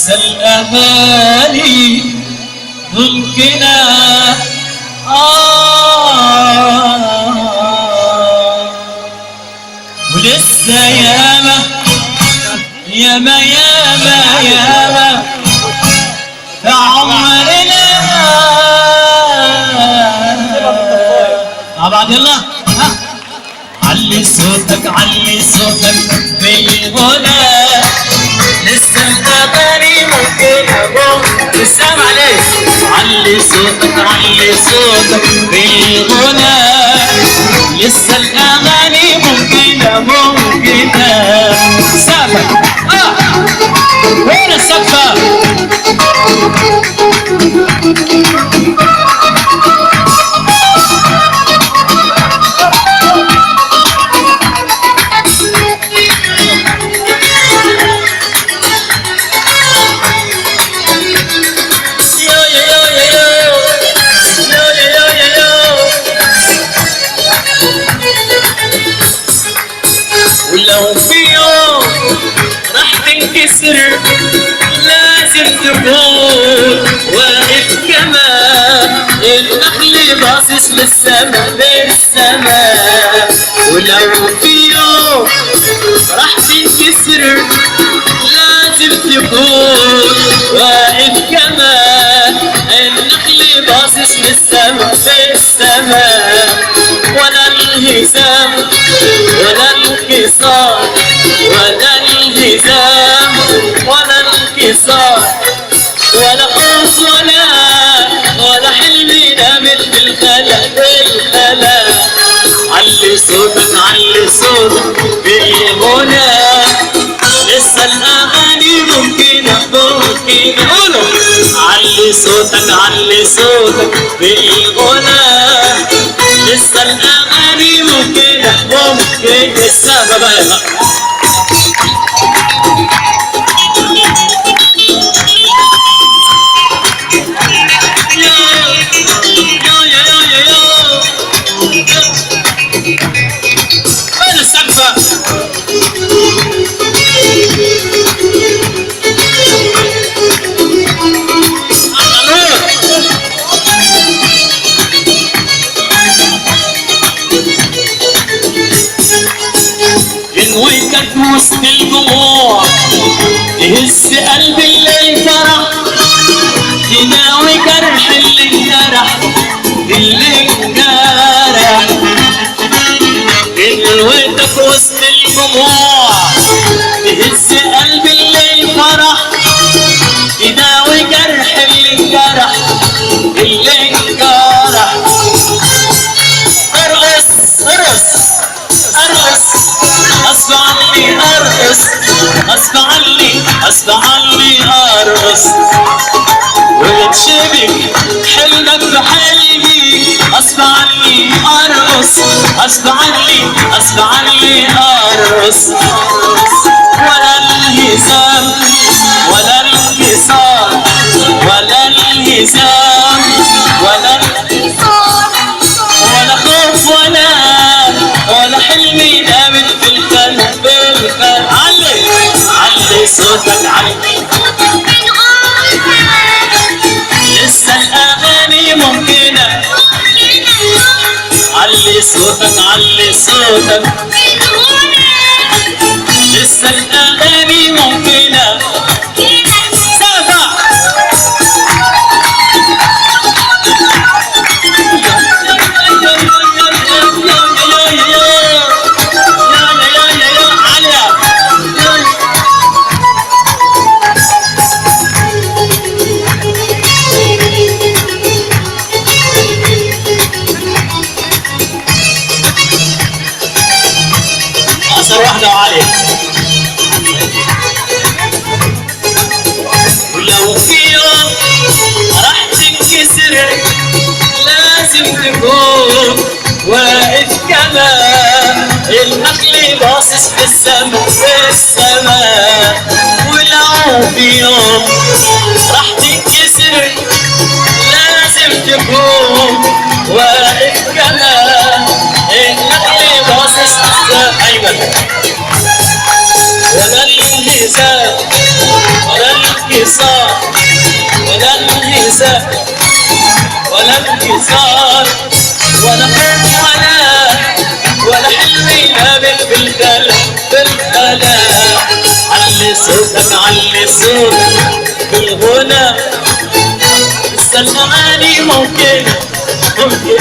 لسه الأغاني ممكنة ولسه ياما ياما ياما ياما في عمرنا مع بعض. يلا علي صوتك علي صوتك بالغنى، لسه الأغاني ممكنة لسه معلش. علي صوتك علي صوتك بالغنى، لسه الأغاني ممكنة ممكنة. سقفة وين السقفة؟ ولو في يوم راح تنكسر لازم تكون واقف كمان، النخل باصص للسما للسما. ولو في يوم راح تنكسر لازم تكون واقف كمان، النخل باصص للسما للسما. ولا الهزام ولا الانكسار ولا الهزام ولا الانكسار ولا خوف ولا حلم نامت في الخلا بالخلا. علي صوتك علي صوتك بالغنى، لسه الأغاني ممكنة ممكنة. قولوا علي صوتك علي صوتك بالغنى، لسه الأغاني ممكنة ممكنة. السقفة بقى يلا. وين السقفة؟ وينك وسط الجموع تهز قلب اللي انجرح، تداوي جرح اللي انجرح اللي انجرح. وينك وسط الجموع تهز قلب اللي انجرح، تداوي جرح اللي انجرح اللي انجرح. ارقص ارقص ارقص غصب عني ارقص، غصب عني غصب عني ارقص. ويتشبك حلمك بحلمي غصب عني ارقص، غصب عني غصب عني ارقص. ولا الهزام ولا الانكسار ولا الهزام ولا الانكسار ولا خوف ولا حلمي نامت في القلب بالقلب. علي علي صوتك علي، لسه الأغاني ممكنة. علي صوتك علي صوتك، لسه الأغاني ممكنة. سقفة أقصر واحدة وعلي. ولو في يوم راح تنكسر لازم تكون واقف كمان، النخل باصص للسما للسما. ولو في يوم راح تنكسر لازم تكون واقف كمان، النخل باصص للسما. أيمن ولا الانهزام ولا الانكسار انفصال ولا انهزام ولا انكسار ولا خوف ولا حلم ينامك بالخلا علي صوتك علي صوتك بالغنى السمعاني ممكن ممكن